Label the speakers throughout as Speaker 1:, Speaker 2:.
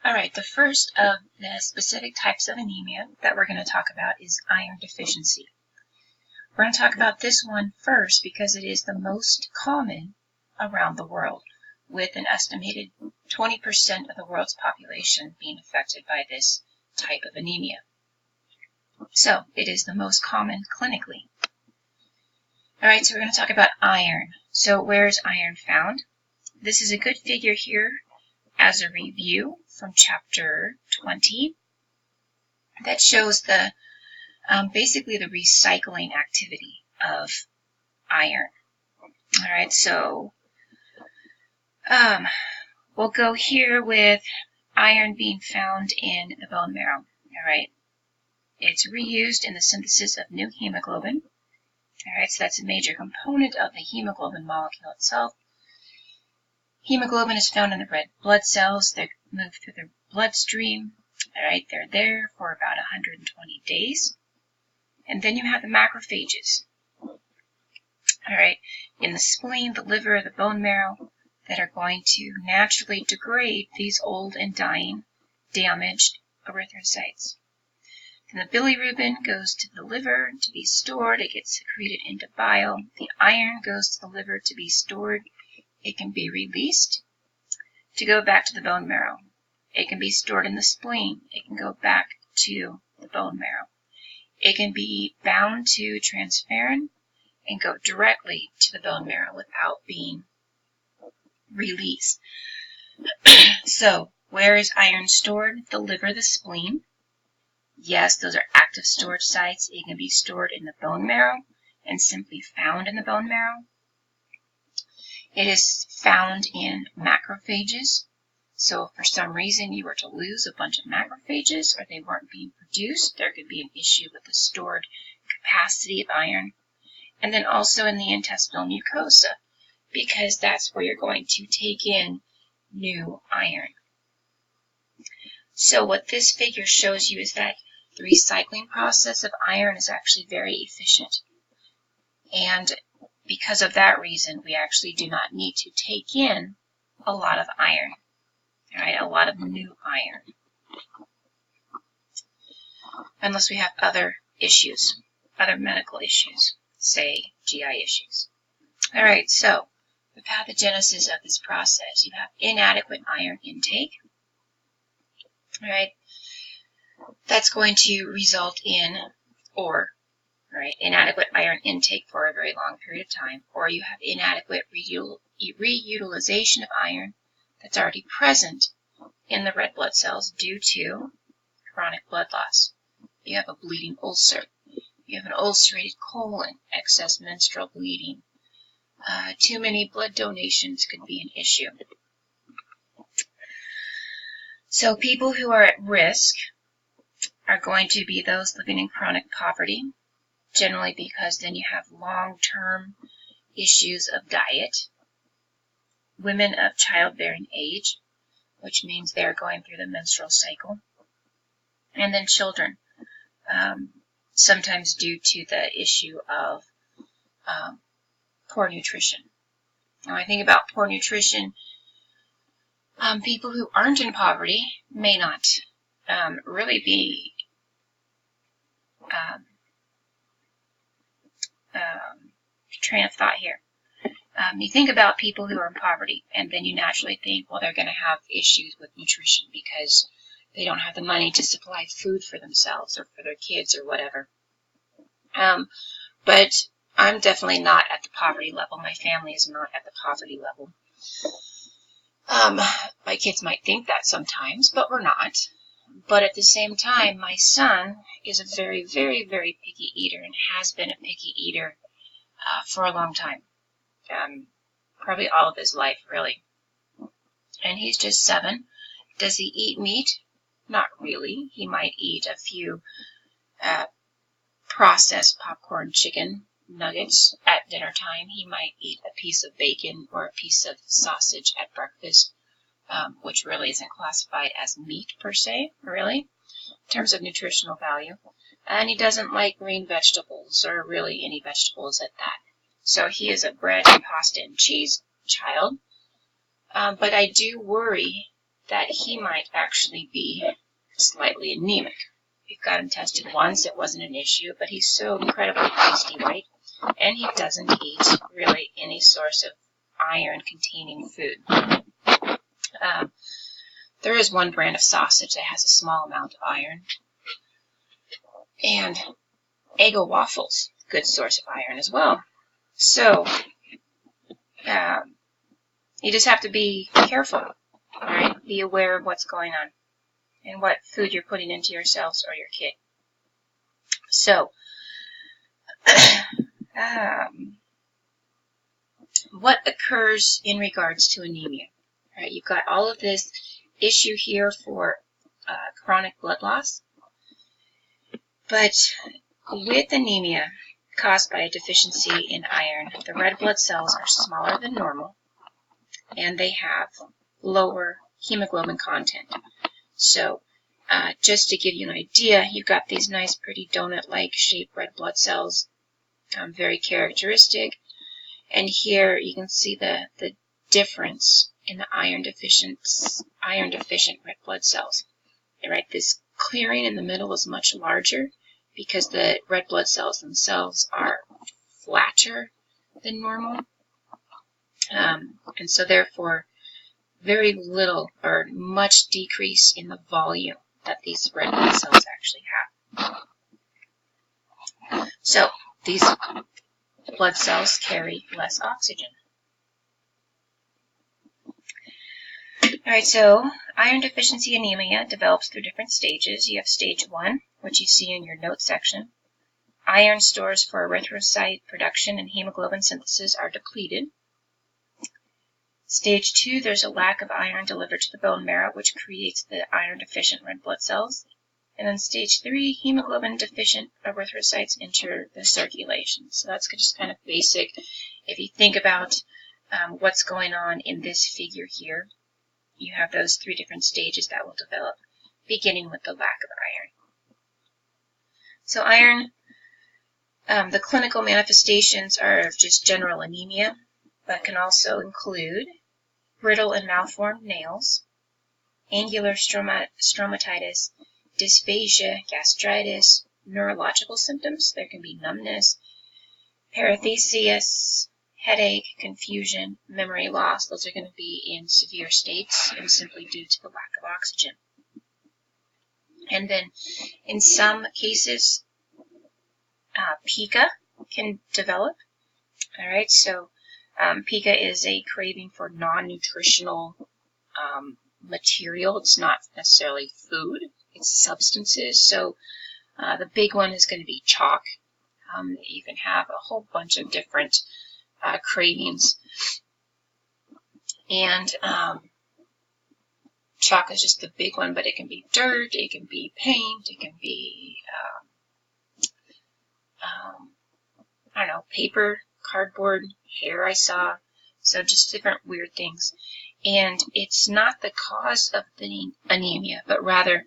Speaker 1: All right, the first of the specific types of anemia that we're going to talk about is iron deficiency. We're going to talk about this one first because it is the most common around the world, with an estimated 20% of the world's population being affected by this type of anemia. So it is the most common clinically. All right, so we're going to talk about iron. So where is iron found? This is a good figure here as a review from chapter 20 that shows the basically the recycling activity of iron. All right, so we'll go here with iron being found in the bone marrow. All right, it's reused in the synthesis of new hemoglobin. All right, so that's a major component of the hemoglobin molecule itself. Hemoglobin is found in the red blood cells that move through the bloodstream. All right, they're there for about 120 days. And then you have the macrophages. All right, in the spleen, the liver, the bone marrow, that are going to naturally degrade these old and dying, damaged erythrocytes. Then the bilirubin goes to the liver to be stored. It gets secreted into bile. The iron goes to the liver to be stored. It can be released to go back to the bone marrow. It can be stored in the spleen. It can go back to the bone marrow. It can be bound to transferrin and go directly to the bone marrow without being released. So, where is iron stored? The liver, the spleen. Yes, those are active storage sites. It can be stored in the bone marrow and simply found in the bone marrow. It is found in macrophages. So if for some reason you were to lose a bunch of macrophages or they weren't being produced, there could be an issue with the stored capacity of iron. And then also in the intestinal mucosa, because that's where you're going to take in new iron. So what this figure shows you is that the recycling process of iron is actually very efficient. And because of that reason, we actually do not need to take in a lot of iron, all right, a lot of new iron, unless we have other issues, other medical issues, say GI issues. All right, so the pathogenesis of this process, you have inadequate iron intake, all right, that's going to result in, inadequate iron intake for a very long period of time, or you have inadequate reutilization of iron that's already present in the red blood cells due to chronic blood loss. You have a bleeding ulcer. You have an ulcerated colon, excess menstrual bleeding. Too many blood donations could be an issue. So people who are at risk are going to be those living in chronic poverty, generally because then you have long-term issues of diet. Women of childbearing age, which means they're going through the menstrual cycle. And then children, sometimes due to the issue of poor nutrition. Now, I think about poor nutrition, people who aren't in poverty may not really be train of thought here. You think about people who are in poverty, and then you naturally think, well, they're going to have issues with nutrition because they don't have the money to supply food for themselves or for their kids or whatever. But I'm definitely not at the poverty level. My family is not at the poverty level. My kids might think that sometimes, but we're not. But at the same time, my son is a very, very, very picky eater and has been a picky eater for a long time. Probably all of his life, really. And he's just 7. Does he eat meat? Not really. He might eat a few processed popcorn chicken nuggets at dinner time. He might eat a piece of bacon or a piece of sausage at breakfast, which really isn't classified as meat per se, really, in terms of nutritional value. And he doesn't like green vegetables, or really any vegetables at that. So he is a bread and pasta and cheese child. But I do worry that he might actually be slightly anemic. We've got him tested once, it wasn't an issue, but he's so incredibly pasty white, and he doesn't eat really any source of iron-containing food. There is one brand of sausage that has a small amount of iron, and Eggo waffles, good source of iron as well. So, you just have to be careful, right? Be aware of what's going on and what food you're putting into yourselves or your kid. So, what occurs in regards to anemia? Right, you've got all of this issue here for chronic blood loss, but with anemia caused by a deficiency in iron, the red blood cells are smaller than normal, and they have lower hemoglobin content. So, just to give you an idea, you've got these nice, pretty donut-like shaped red blood cells, very characteristic. And here you can see the difference in the iron-deficient red blood cells. Right, this clearing in the middle is much larger because the red blood cells themselves are flatter than normal, and so therefore very little or much decrease in the volume that these red blood cells actually have. So these blood cells carry less oxygen. Alright, so iron deficiency anemia develops through different stages. You have stage 1, which you see in your notes section. Iron stores for erythrocyte production and hemoglobin synthesis are depleted. Stage 2, there's a lack of iron delivered to the bone marrow, which creates the iron-deficient red blood cells. And then stage 3, hemoglobin-deficient erythrocytes enter the circulation. So that's just kind of basic. If you think about what's going on in this figure here, you have those 3 different stages that will develop, beginning with the lack of iron. So iron, the clinical manifestations are just general anemia, but can also include brittle and malformed nails, angular stomatitis, dysphagia, gastritis, neurological symptoms. There can be numbness, paresthesias, headache, confusion, memory loss. Those are going to be in severe states and simply due to the lack of oxygen. And then in some cases, pica can develop. All right, so pica is a craving for non-nutritional material. It's not necessarily food, it's substances. So the big one is going to be chalk. You can have a whole bunch of different cravings. And chalk is just the big one, but it can be dirt, it can be paint, it can be, I don't know, paper, cardboard, hair I saw. So just different weird things. And it's not the cause of the anemia, but rather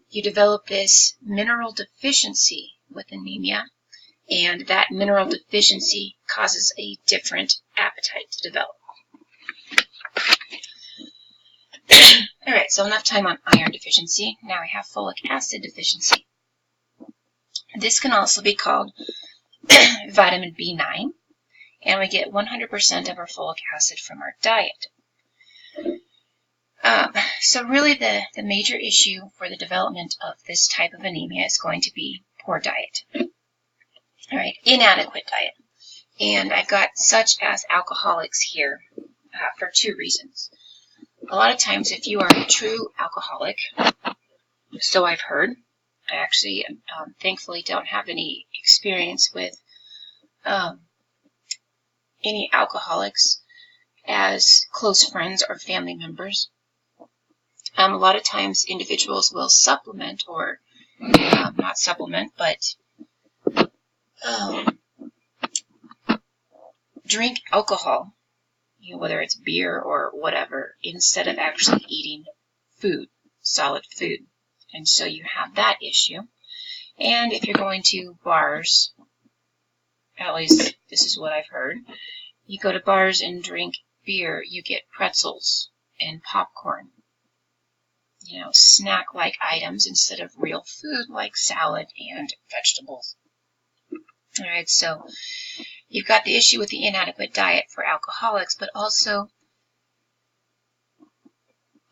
Speaker 1: you develop this mineral deficiency with anemia, and that mineral deficiency causes a different appetite to develop. Alright, so enough time on iron deficiency. Now we have folic acid deficiency. This can also be called vitamin B9, and we get 100% of our folic acid from our diet. So really the major issue for the development of this type of anemia is going to be poor diet. Alright, inadequate diet. And I've got such as alcoholics here for 2 reasons. A lot of times if you are a true alcoholic, so I've heard, I actually thankfully don't have any experience with any alcoholics as close friends or family members. A lot of times individuals will supplement or not supplement, but drink alcohol, whether it's beer or whatever, instead of actually eating food, solid food. And so you have that issue. And if you're going to bars, at least this is what I've heard, you go to bars and drink beer, you get pretzels and popcorn, snack-like items instead of real food like salad and vegetables. All right, so you've got the issue with the inadequate diet for alcoholics, but also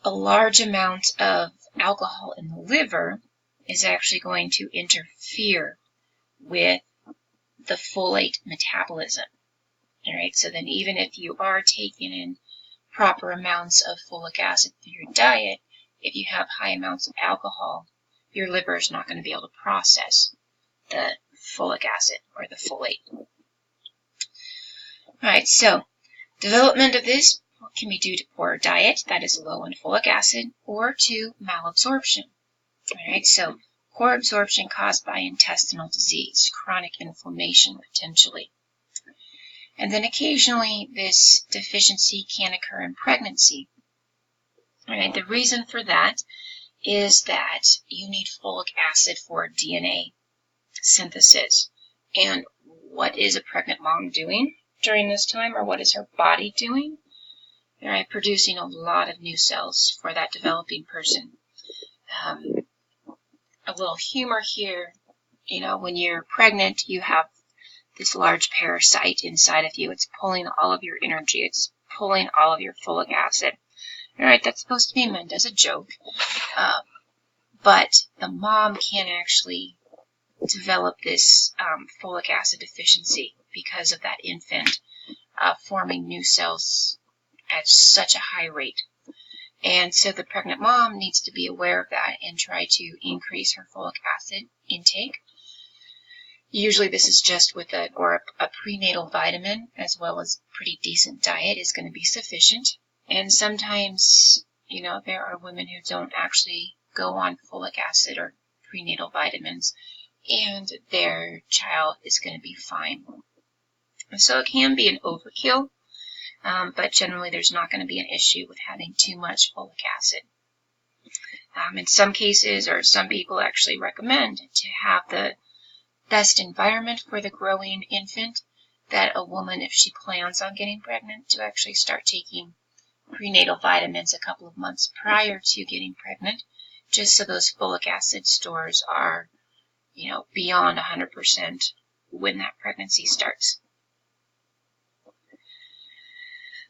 Speaker 1: a large amount of alcohol in the liver is actually going to interfere with the folate metabolism. All right, so then even if you are taking in proper amounts of folic acid through your diet, if you have high amounts of alcohol, your liver is not going to be able to process the folic acid or the folate. All right, so development of this can be due to poor diet that is low in folic acid or to malabsorption. All right, so poor absorption caused by intestinal disease, chronic inflammation potentially. And then occasionally this deficiency can occur in pregnancy. All right, the reason for that is that you need folic acid for DNA synthesis. And what is a pregnant mom doing during this time, or what is her body doing? All right, producing a lot of new cells for that developing person. A little humor here, when you're pregnant, you have this large parasite inside of you. It's pulling all of your energy. It's pulling all of your folic acid. All right, that's supposed to be meant as a joke. But the mom can actually develop this folic acid deficiency because of that infant forming new cells at such a high rate. And so the pregnant mom needs to be aware of that and try to increase her folic acid intake. Usually this is just with a prenatal vitamin, as well as pretty decent diet is going to be sufficient. And sometimes, there are women who don't actually go on folic acid or prenatal vitamins, and their child is going to be fine. So it can be an overkill, but generally there's not going to be an issue with having too much folic acid. In some cases, or some people actually recommend to have the best environment for the growing infant, that a woman, if she plans on getting pregnant, to actually start taking prenatal vitamins a couple of months prior to getting pregnant, just so those folic acid stores are, beyond 100% when that pregnancy starts.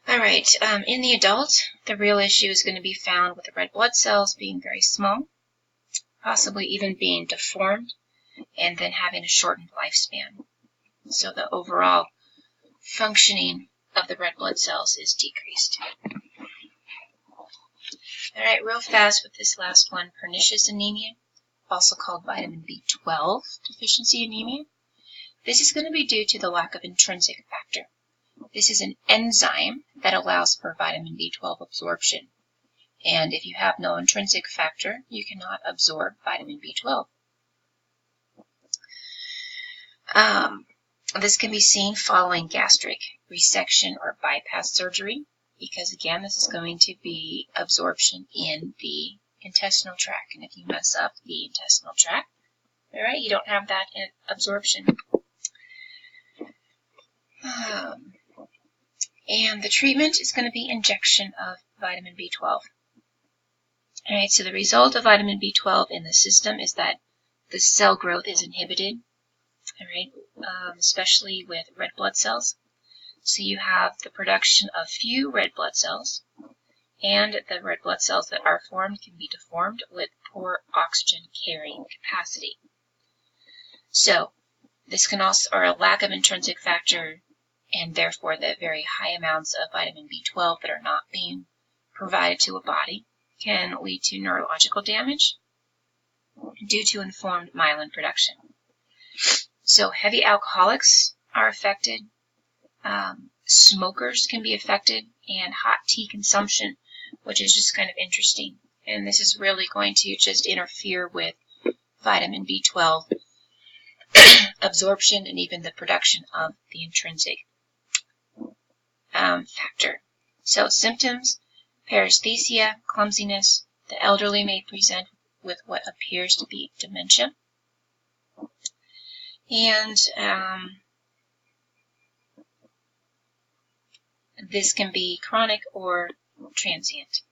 Speaker 1: All right, in the adult, the real issue is going to be found with the red blood cells being very small, possibly even being deformed, and then having a shortened lifespan. So the overall functioning of the red blood cells is decreased. All right, real fast with this last one, pernicious anemia, also called vitamin B12 deficiency anemia. This is going to be due to the lack of intrinsic factor. This is an enzyme that allows for vitamin B12 absorption. And if you have no intrinsic factor, you cannot absorb vitamin B12. This can be seen following gastric resection or bypass surgery, because again, this is going to be absorption in the intestinal tract. And if you mess up the intestinal tract, all right, you don't have that absorption. And the treatment is going to be injection of vitamin B12. All right, so the result of vitamin B12 in the system is that the cell growth is inhibited, all right, especially with red blood cells. So you have the production of few red blood cells, and the red blood cells that are formed can be deformed with poor oxygen carrying capacity. So this can also, or a lack of intrinsic factor, and therefore the very high amounts of vitamin B12 that are not being provided to a body, can lead to neurological damage due to informed myelin production. So heavy alcoholics are affected, smokers can be affected, and hot tea consumption, which is just kind of interesting. And this is really going to just interfere with vitamin B12 absorption and even the production of the intrinsic factor. So symptoms: paresthesia, clumsiness. The elderly may present with what appears to be dementia. And this can be chronic or transient.